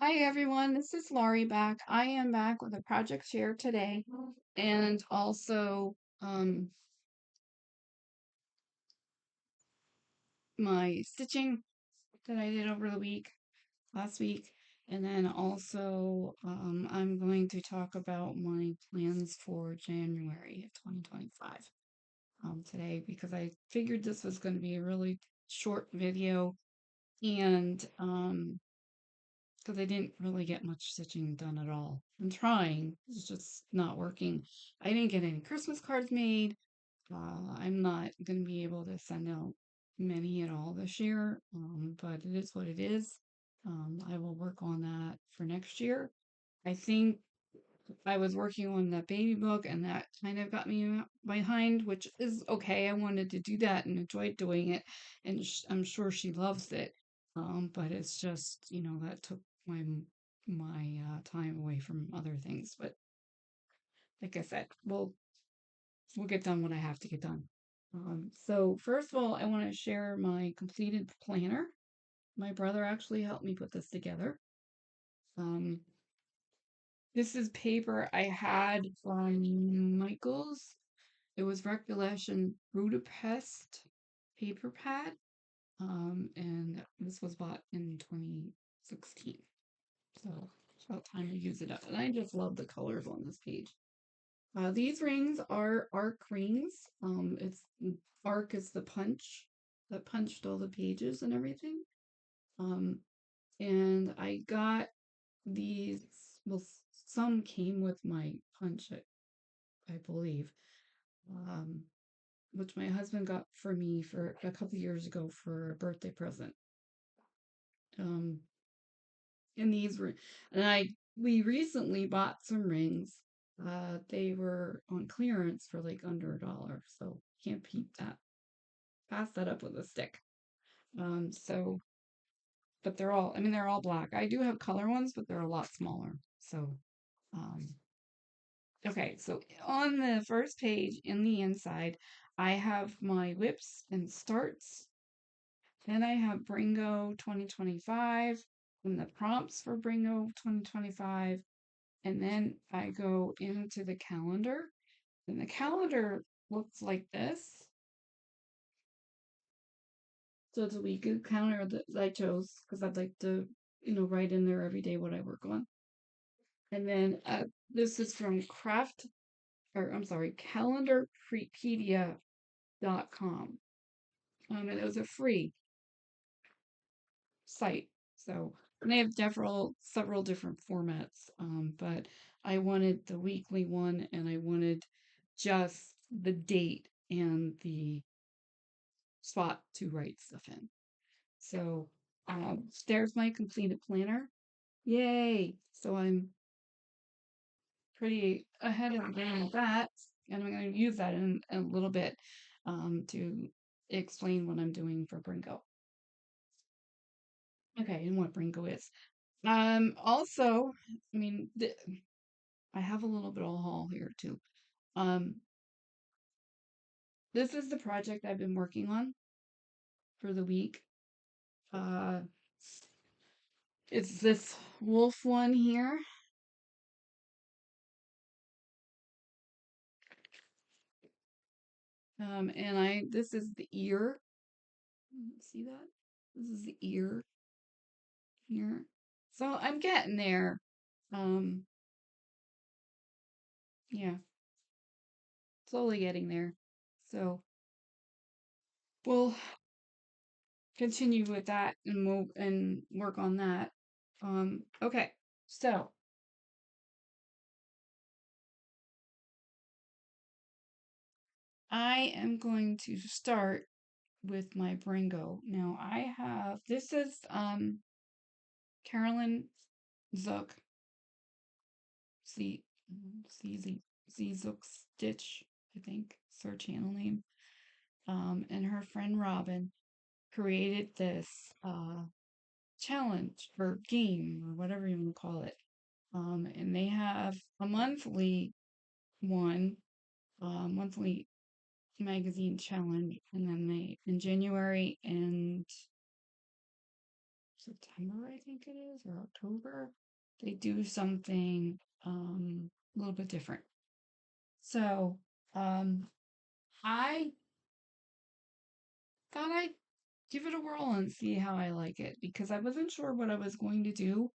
Hi everyone, this is Laurie back. I am back with a project share today and also my stitching that I did over the last week. And then also I'm going to talk about my plans for January of 2025 today because I figured this was going to be a really short video and because I didn't really get much stitching done at all. I'm trying, it's just not working. I didn't get any Christmas cards made. I'm not going to be able to send out many at all this year, but it is what it is. I will work on that for next year. I think I was working on the baby book, and that kind of got me behind, which is okay. I wanted to do that and enjoyed doing it, and I'm sure she loves it. But it's just, that took my time away from other things. But like I said, we'll get done what I have to get done. So first of all, I want to share my completed planner. My brother actually helped me put this together. Um, this is paper I had from Michael's. It was Recollection Budapest paper pad. And this was bought in 2016. So it's about time to use it up. And I just love the colors on this page. These rings are arc rings. It's arc is the punch that punched all the pages and everything. Um, and I got these. Well, some came with my punch, I believe, um, which my husband got for me for a couple years ago for a birthday present. Um, and these were, and we recently bought some rings. They were on clearance for like under $1, so can't beat that. Pass that up with a stick. So, but they're all black. I do have color ones, but they're a lot smaller. So, um, okay. So on the first page in the inside, I have my whips and starts. Then I have Bringo 2025 and the prompts for Bringo 2025. And then I go into the calendar, and the calendar looks like this. So it's a weekly calendar that I chose because I'd like to, write in there every day what I work on. And then this is from calendarpedia.com. And it was a free site. So and they have several different formats. But I wanted the weekly one, and I wanted just the date and the spot to write stuff in. So there's my completed planner. Yay! So I'm pretty ahead of the game with that, and I'm going to use that in a little bit to explain what I'm doing for Bringo. Okay, and what Bringo is. Also, I mean, I have a little bit of a haul here too. Um, this is the project I've been working on for the week. Uh, it's this wolf one here. This is the ear. See that? This is the ear here. So I'm getting there. Um, yeah, slowly getting there. So we'll continue with that and move and work on that. Okay, so I am going to start with my Bringo. Now I have this is Carolyn Zook Z Zook Stitch, I think, is her channel name. And her friend Robin created this challenge or game or whatever you want to call it. And they have a monthly one, monthly magazine challenge, and then they in January and September, I think it is, or October. They do something a little bit different. So um, I thought I'd give it a whirl and see how I like it because I wasn't sure what I was going to do.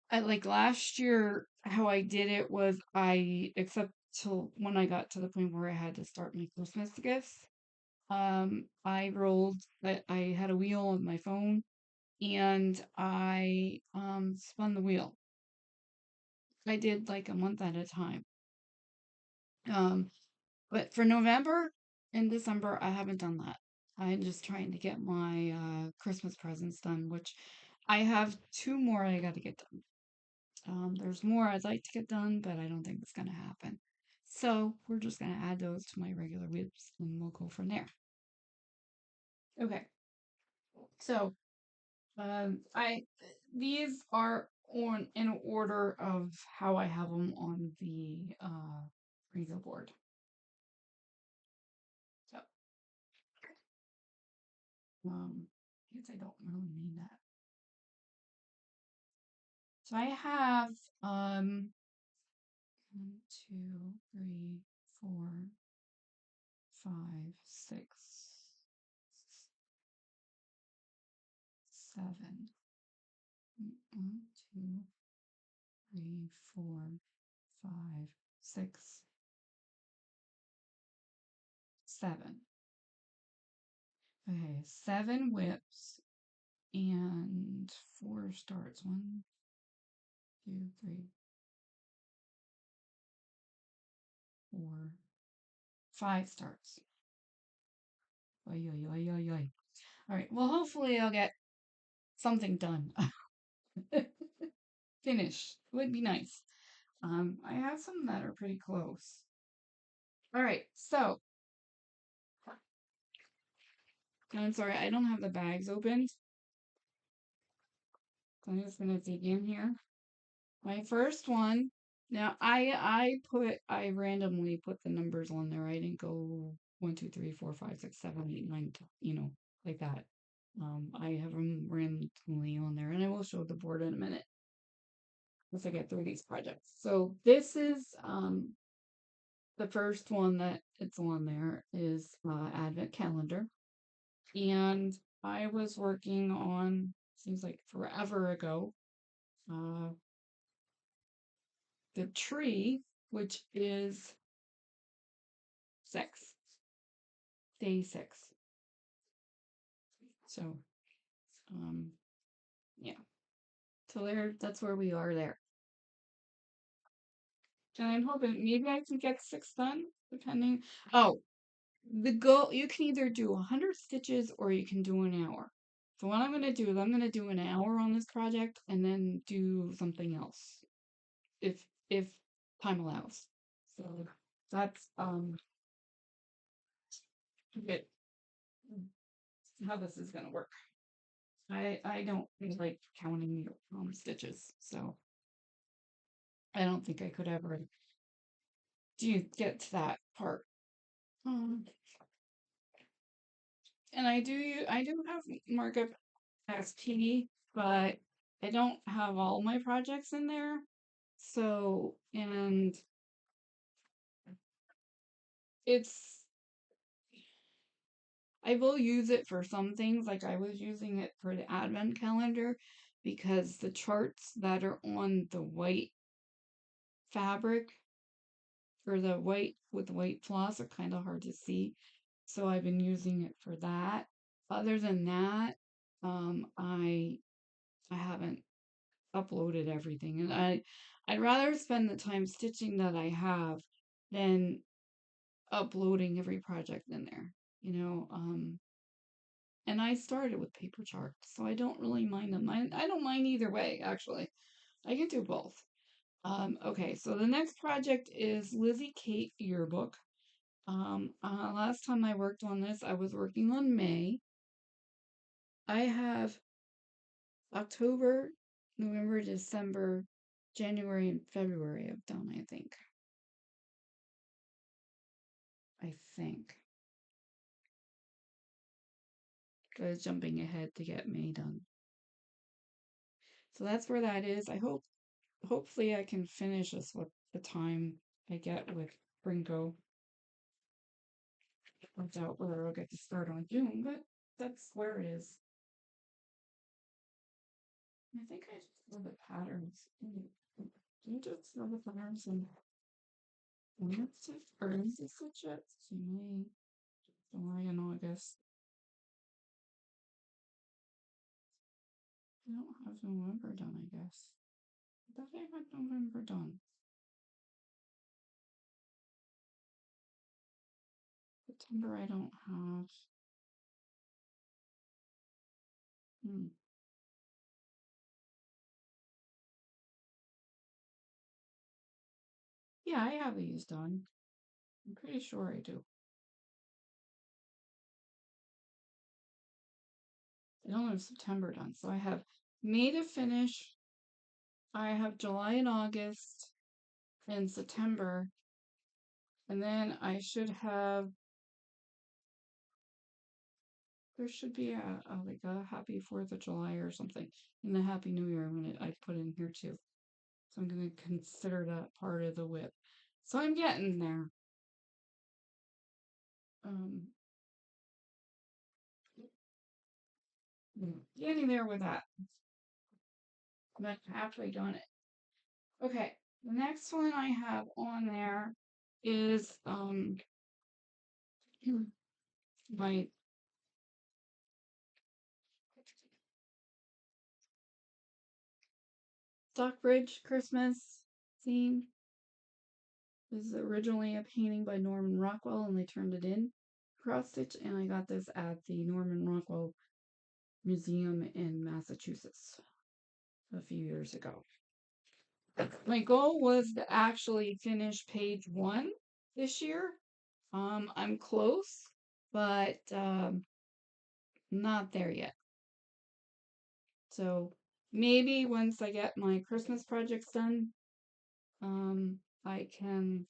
I like last year, how I did it was except till when I got to the point where I had to start my Christmas gifts. I had a wheel on my phone and I spun the wheel. I did like a month at a time. Um, but for November and December, I haven't done that. I'm just trying to get my Christmas presents done, which I have two more I got to get done. There's more I'd like to get done, but I don't think it's going to happen. So we're just going to add those to my regular whips and we'll go from there. Okay. So I these are on in order of how I have them on the Brrrbingo board. So I guess I don't really need that. So I have 1, 2, 3, 4, 5, 6, 7. 1, 2, 3, 4, 5, 6, 7. Okay, 7 whips and 4 starts. 1, 2, 3, 4, 5 starts. Oy, oy, oy, oy, oy. All right. Well, hopefully I'll get something done. Finish would be nice. I have some that are pretty close. All right. So I'm sorry, I don't have the bags open. So I'm just gonna dig in here. My first one. Now I randomly put the numbers on there. I didn't go 1, 2, 3, 4, 5, 6, 7, 8, 9, like that. I have them randomly on there, and I will show the board in a minute once I get through these projects. So this is the first one that it's on there is Advent calendar, and I was working on seems like forever ago uh, the tree, which is 6, day 6. So, um, yeah. So that's where we are there. And I'm hoping maybe I can get 6 done, depending. Oh, the goal, you can either do 100 stitches or you can do an hour. So what I'm going to do is I'm going to do an hour on this project and then do something else if time allows. So that's it, how this is going to work. I don't really like counting stitches, so I don't think I could ever get to that part. Um, and I do have markup SP, but I don't have all my projects in there. So, and it's I will use it for some things, like I was using it for the advent calendar because the charts that are on the white fabric or the white with white floss are kind of hard to see. So I've been using it for that. Other than that, I haven't uploaded everything, and I'd rather spend the time stitching that I have than uploading every project in there. You know, and I started with paper charts, so I don't really mind them. I don't mind either way, actually. I can do both. Okay, so the next project is Lizzie Kate yearbook. Last time I worked on this, I was working on May. I have October, November, December, January, and February I've done, I think. I think. jumping ahead to get May done. So that's where that is. Hopefully I can finish this with the time I get with Bringo. I doubt whether I'll get to start on June, but that's where it is. I think I just love the patterns. Do you just love the patterns and or is this such a May, July and August? I don't have November done, I guess. I thought I had November done. September I don't have. Yeah, I have these done. I'm pretty sure I do. I don't have September done, so I have May to finish. I have July and August and September, and then I should have. There should be like a Happy 4th of July or something, and a Happy New Year when I put in here too. So I'm gonna consider that part of the whip. So I'm getting there. Um, getting there with that. I'm not halfway done it. Okay, the next one I have on there is my Stockbridge Christmas theme. This is originally a painting by Norman Rockwell, and they turned it in cross stitch, and I got this at the Norman Rockwell Museum in Massachusetts a few years ago. My goal was to actually finish page 1 this year. I'm close, but not there yet. So maybe once I get my Christmas projects done, I can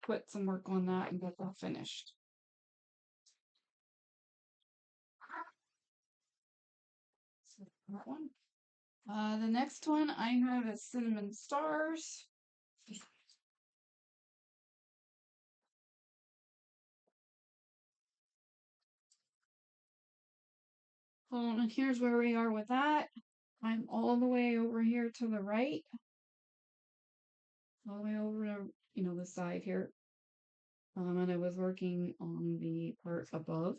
put some work on that and get that finished. So that one. The next one I have is Cinnamon Stars. And here's where we are with that. I'm all the way over here to the right. All the way over to, the side here. And I was working on the part above.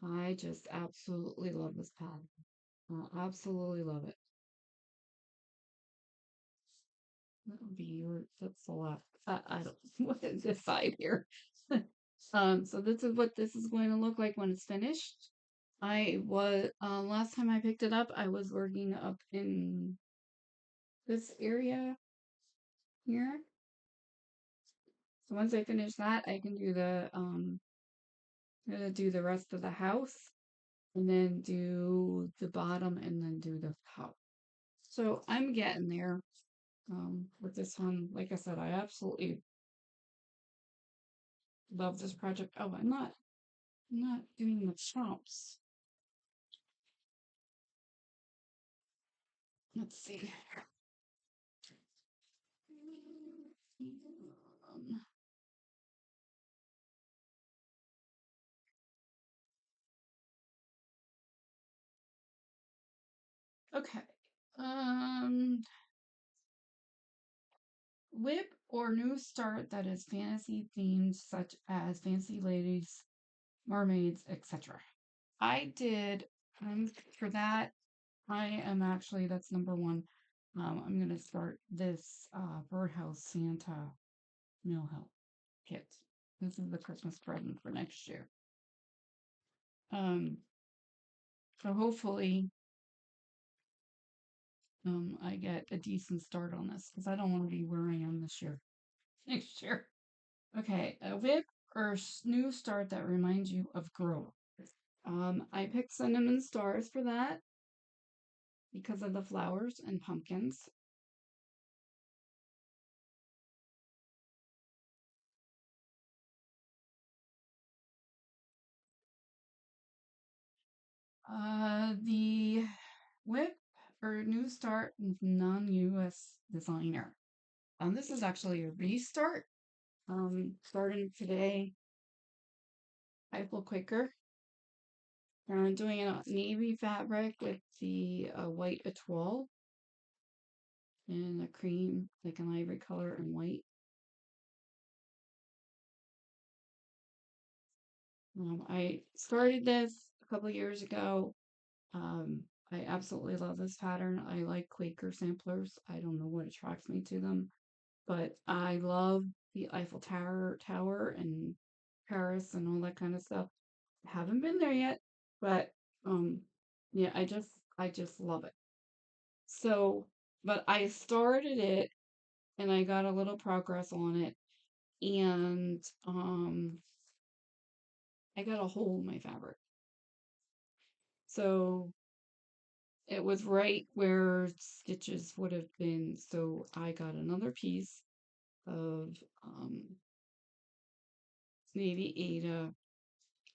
I just absolutely love this pad. Absolutely love it. That would be that's a lot. I don't what is this side here. So this is what this is going to look like when it's finished. I was last time I picked it up, I was working up in this area here. So once I finish that, I can do I'm gonna do the rest of the house and then do the bottom and then do the top. So I'm getting there with this one. Like I said, I absolutely love this project. Oh, I'm not doing the chomps. Let's see. Okay. Whip or new start that is fantasy themed, such as fancy ladies, mermaids, etc. I did for that. I am actually that's number one. I'm gonna start this birdhouse Santa meal help kit. This is the Christmas present for next year. So hopefully I get a decent start on this because I don't want to be where I am this year. Next year. Okay, a whip or new start that reminds you of growth. I picked cinnamon stars for that because of the flowers and pumpkins. The whip or new start non-US designer. This is actually a restart. Starting today, Eiffel Quaker. I'm doing a navy fabric with the white etoile and a cream, like an ivory color and white. I started this a couple years ago. Um, I absolutely love this pattern. I like Quaker samplers. I don't know what attracts me to them, but I love the Eiffel Tower and Paris and all that kind of stuff. Haven't been there yet, but um, yeah, I just love it. So, but I started it and I got a little progress on it, and I got a hole in my fabric. So it was right where stitches would have been. So I got another piece of navy Ada,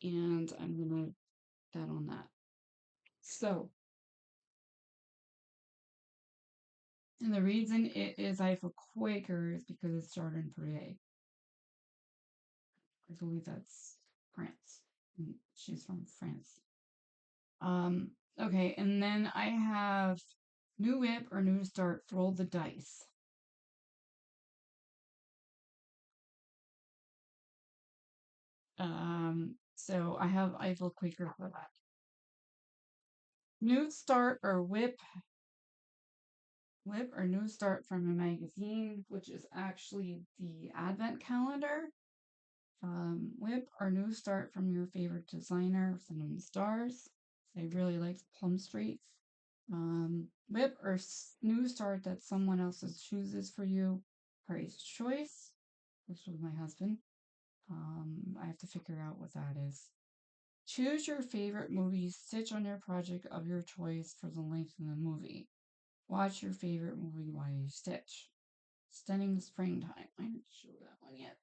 and I'm gonna that on that. So, and the reason it is Eiffel Quaker is because it started in Perrier. I believe that's France. She's from France. Okay, and then I have new whip or new start, roll the dice. So I have Eiffel Quaker for that. New start or whip or new start from a magazine, which is actually the advent calendar. Whip or new start from your favorite designer, Cinnamon Stars. I really like Plum Street. Whip or new start that someone else chooses for you. Praise Choice, which was my husband. I have to figure out what that is. Choose your favorite movie, stitch on your project of your choice for the length of the movie. Watch your favorite movie while you stitch. Stunning Springtime. I didn't show that one yet.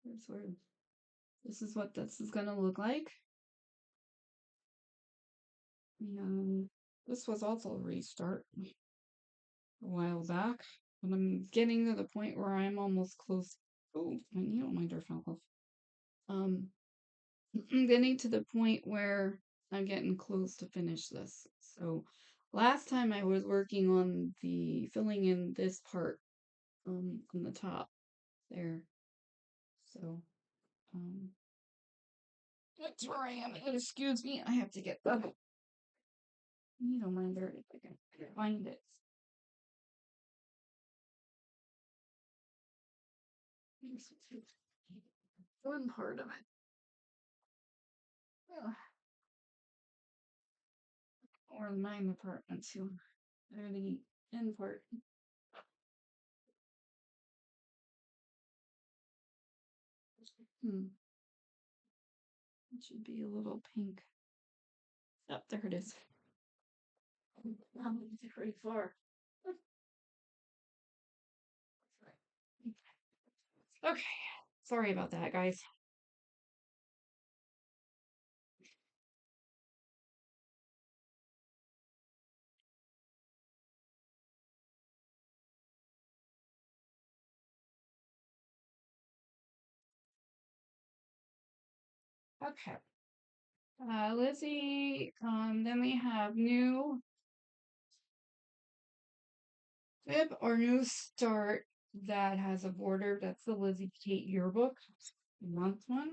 Here's where this is what this is gonna look like. And this was also a restart a while back. But I'm getting to the point where I'm almost close. Oh, my needle minder fell off. Um, I'm getting to the point where I'm getting close to finish this. So last time I was working on the filling in this part on the top there. So um that's where I am. Excuse me, I have to get the needle minder if I can find it. One part of it. Ugh. Or my apartment too. Or the end part. Hmm. It should be a little pink. Oh, there it is. It's pretty far. Okay. Sorry about that, guys. Okay. Lizzie, then we have new fib or new start that has a border. That's the Lizzie Kate yearbook. Month one.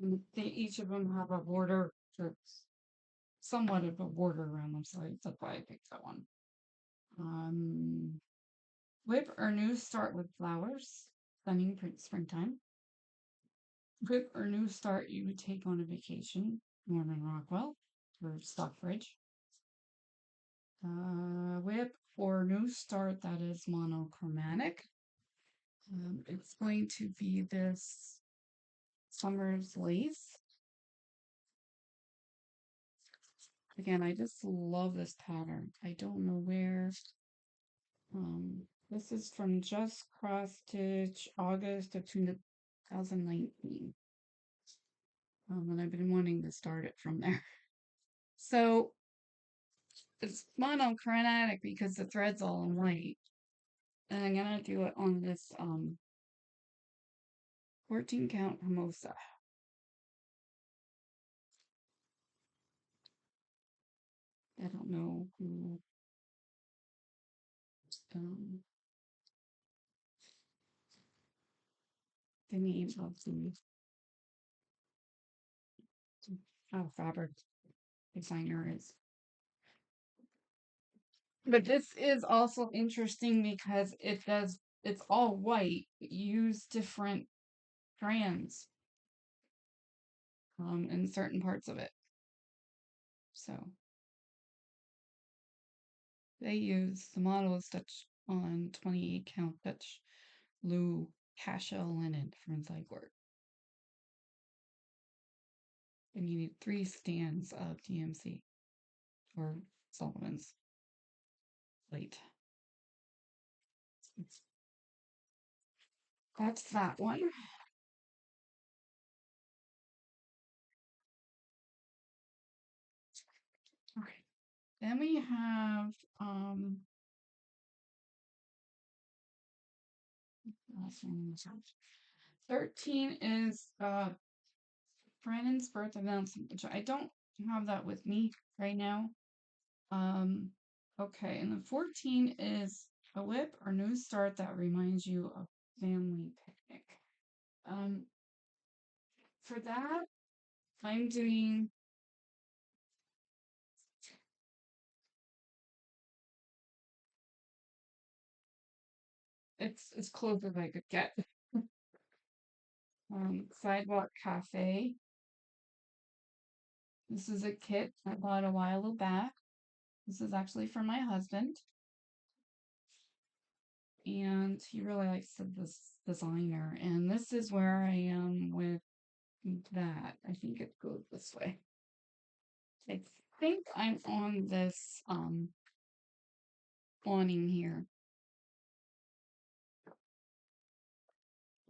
And they each of them have a border that's somewhat of a border around them, so that's why I picked that one. Um, whip or new start with flowers. Stunning springtime. Whip or new start you would take on a vacation. Norman Rockwell or Stockbridge. Whip or new start that is monochromatic. It's going to be this Summer's Lace. Again, I just love this pattern. I don't know where. This is from Just Cross Stitch, August of 2019. And I've been wanting to start it from there. So it's monochromatic because the thread's all in white. And I'm gonna do it on this 14 count Hermosa. I don't know who um the name of the fabric designer is. But this is also interesting because it's all white. Use different strands in certain parts of it. So they use the model is stitched on 28 count Dutch blue cashel linen for inside work. And you need 3 stands of DMC or Sullivan's plate. That's that one. Okay. Then we have 13 is Brandon's birth announcement, which I don't have that with me right now. Okay, and then 14 is a whip or new start that reminds you of family picnic. Um, for that, I'm doing it's as close as I could get. Sidewalk Cafe. This is a kit I bought a while back. This is actually for my husband, and he really likes this designer. And this is where I am with that. I think it goes this way. I think I'm on this awning here.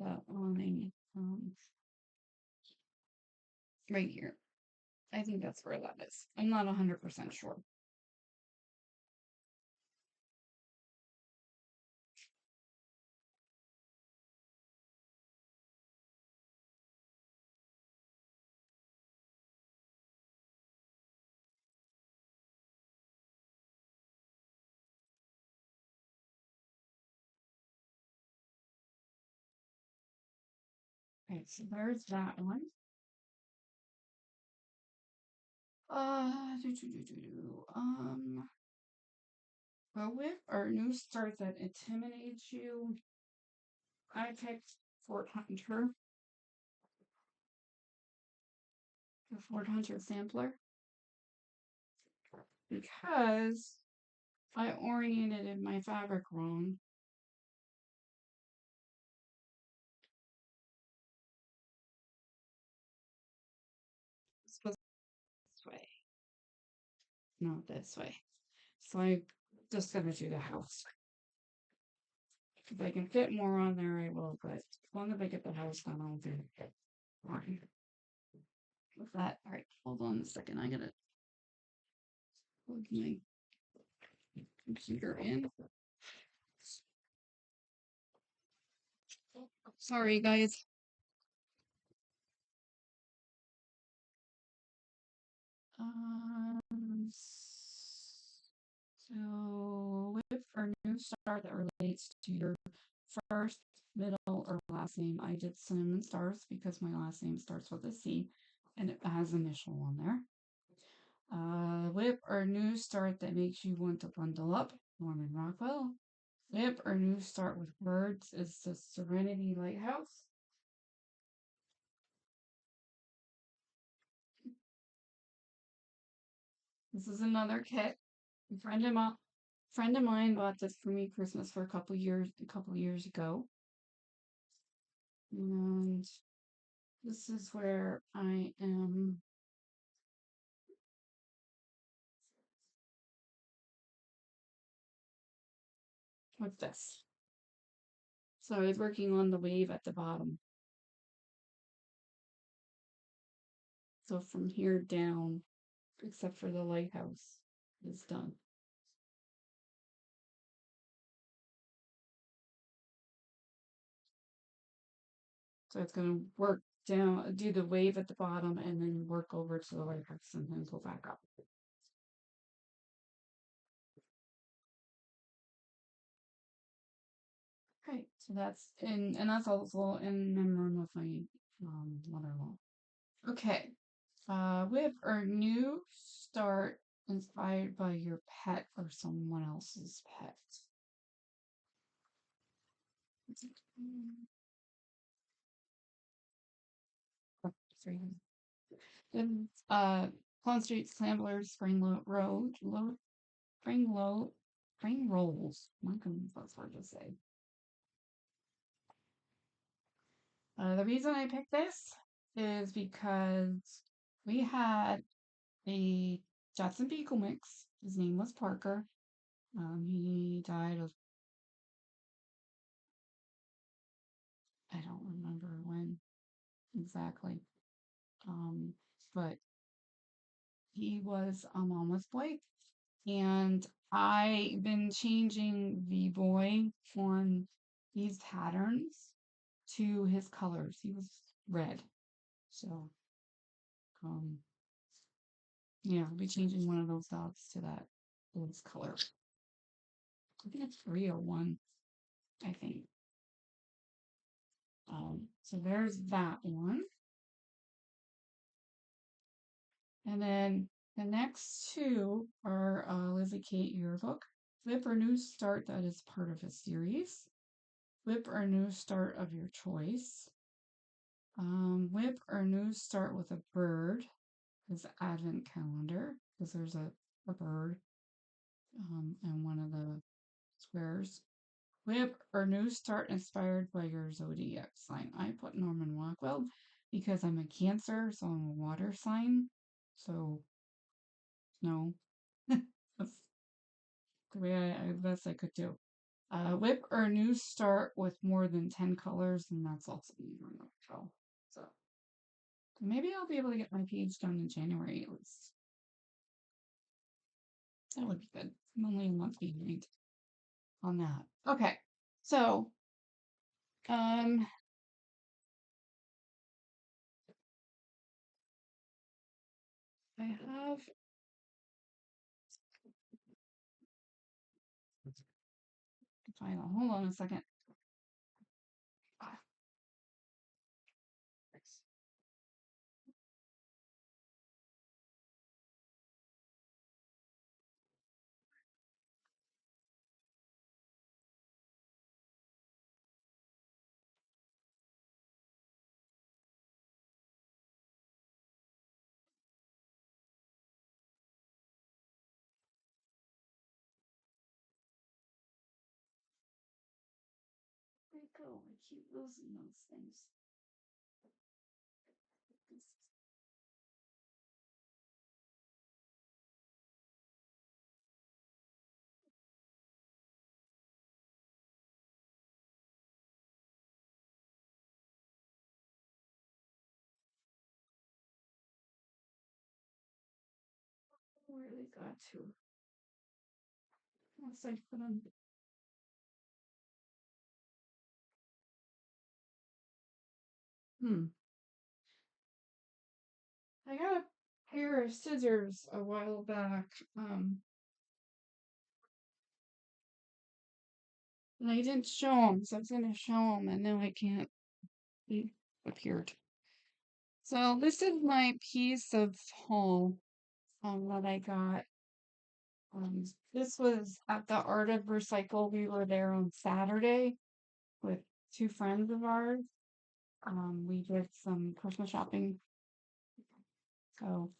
The awning right here. I think that's where that is. I'm not 100% sure. Okay, so there's that one. A whip or new start that intimidates you. I picked Fort Hunter, the Fort Hunter sampler, because I oriented my fabric wrong. It's supposed this way, not this way. So I just gonna do the house. If I can fit more on there, I will, but as long as I get the house done, I'll do it. Fine. With that, all right, hold on a second. I gotta plug my computer in. Sorry, guys. So with our new star that relates to your first, middle, or last name, I did cinnamon stars because my last name starts with a C and it has initial on there. Whip or new start that makes you want to bundle up, Norman Rockwell. Whip or new start with words is the Serenity Lighthouse. This is another kit. A friend of mine bought this for me Christmas for a couple years ago. And this is where I am with this. So I was working on the wave at the bottom. So from here down, except for the lighthouse, is done. So it's going to work down, do the wave at the bottom, and then work over to the lighthouse and then go back up. Okay, so that's and that's also in memory of my mother-in-law. Okay, whip or new start inspired by your pet or someone else's pet. Oh, sorry. Then Plum Street Scramblers, Spring Rolls. My goodness, that's hard to say. The reason I picked this is because we had a Jackson Beagle mix. His name was Parker. He died of, I don't remember when exactly. Um, but he was a mama's boy. And I've been changing the boy on these patterns to his colors. He was red. So, um, yeah, I'll be changing one of those dogs to those colors. I think it's 301, I think. So there's that one. And then the next two are Lizzie Kate yearbook. Flip or new start that is part of a series. Whip or new start of your choice. Whip or new start with a bird is advent calendar because there's a bird in one of the squares. Whip or new start inspired by your zodiac sign. I put Norman Rockwell because I'm a Cancer, so I'm a water sign. So no, that's the way I best I could do. Whip or new start with more than 10 colors, and that's also Norman Rockwell. So maybe I'll be able to get my page done in January at least. That would be good. I'm only a month behind on that. Okay, so I have final. Hold on a second. Ah, where it go? I keep losing those things. Where they got to? Unless I put them. I got a pair of scissors a while back. And I didn't show them, so I was gonna show them, and now I can't. They appeared. So this is my piece of haul that I got. This was at the Art of Recycle. We were there on Saturday with two friends of ours. We did some Christmas shopping. So,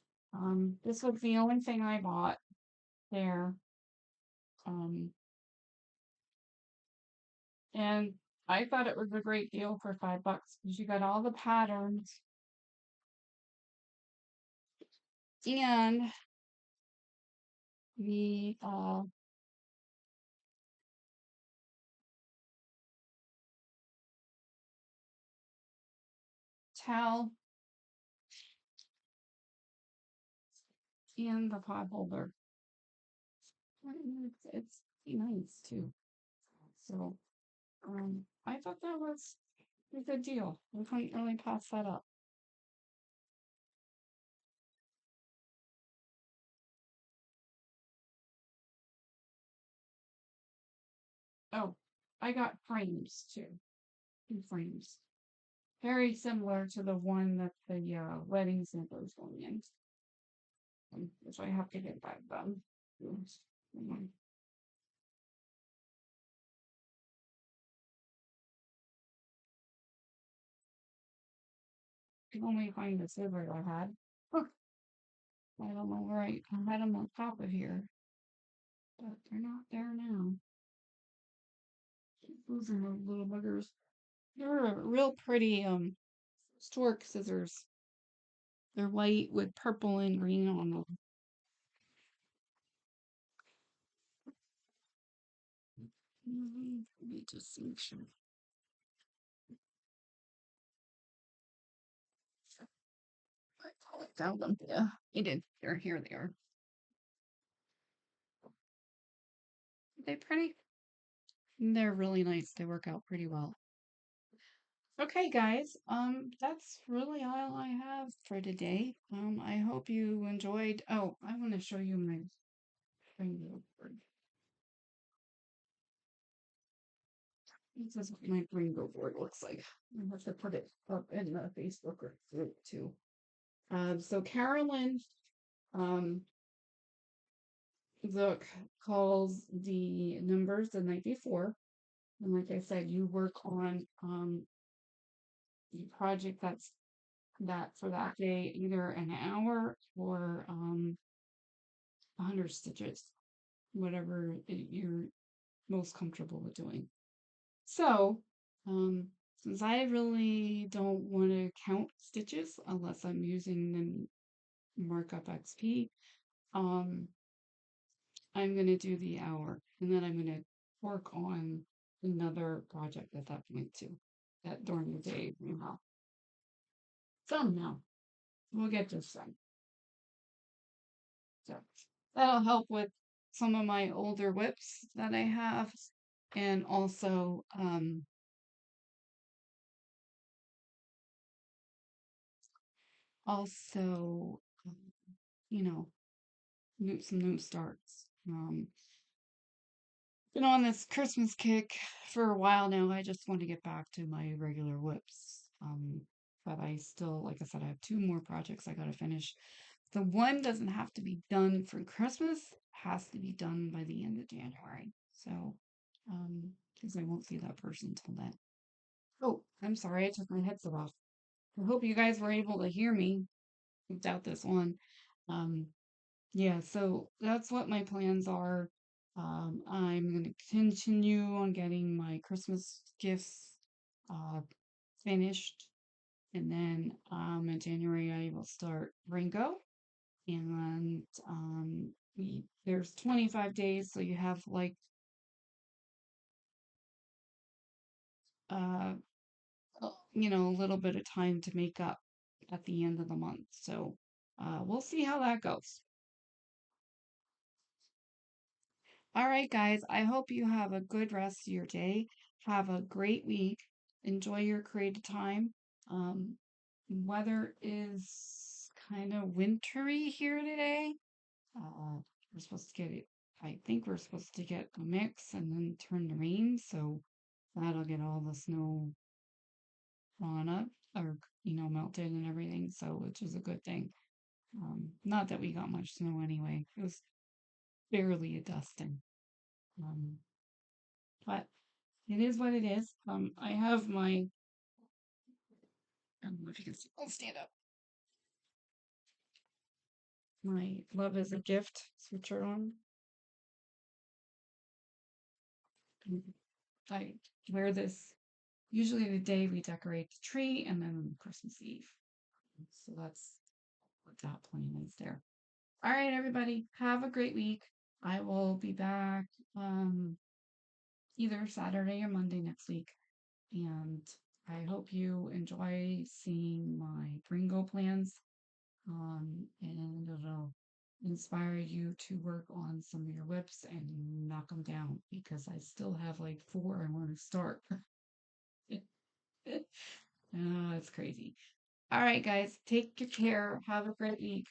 this was the only thing I bought there. Um, and I thought it was a great deal for $5 because you got all the patterns and the towel and the pot holder. It's nice too. So I thought that was a good deal. We couldn't really pass that up. Oh, I got frames too. Two frames. Very similar to the one that the wedding center is going in. Which I have to get back done. I can only find the scissors I had. Huh, I don't know where I had them on top of here, but they're not there now. Those are those little buggers. They're real pretty stork scissors. They're white with purple and green on them. Let me just make sure. I found them. Yeah, I did. They're here. They are. Are they pretty? They're really nice. They work out pretty well. Okay, guys. That's really all I have for today. I hope you enjoyed. Oh, I want to show you my bingo board. This is what my bingo board looks like. I have to put it up in the Facebook group too. So Carolyn, um, Zook calls the numbers the night before, and like I said, you work on the project that for that day, either an hour or 100 stitches, whatever you're most comfortable with doing. So, since I really don't want to count stitches unless I'm using the markup XP, um, I'm going to do the hour and then I'm going to work on another project at that point too, that during the day, somehow we'll get this done. So that'll help with some of my older whips that I have, and also, um, you know, some new starts. Been on this Christmas kick for a while now. I just want to get back to my regular whips. But I still, like I said, I have two more projects I gotta finish. The one doesn't have to be done for Christmas, has to be done by the end of January. So, because I won't see that person till then. Oh, I'm sorry, I took my headset off. I hope you guys were able to hear me without this one. Um, yeah, so that's what my plans are. I'm going to continue on getting my Christmas gifts finished. And then in January, I will start Ringo. And there's 25 days, so you have like uh, a little bit of time to make up at the end of the month. So we'll see how that goes. All right, guys, I hope you have a good rest of your day. Have a great week. Enjoy your creative time. Um, Weather is kind of wintry here today. We're supposed to get it, I think we're supposed to get a mix and then turn to rain, so that'll get all the snow on up or, melted and everything, so which is a good thing. Not that we got much snow anyway. It was barely a dusting. Um, but it is what it is. I have I don't know if you can see, I'll stand up. My love is a gift sweatshirt on. I wear this usually the day we decorate the tree and then Christmas Eve. So that's what that plan is there. All right, everybody, have a great week. I will be back either Saturday or Monday next week. And I I hope you enjoy seeing my Bringo plans, and it'll inspire you to work on some of your whips and knock them down because I still have like four I want to start. Oh, it's crazy. All right, guys, take good care. Have a great week.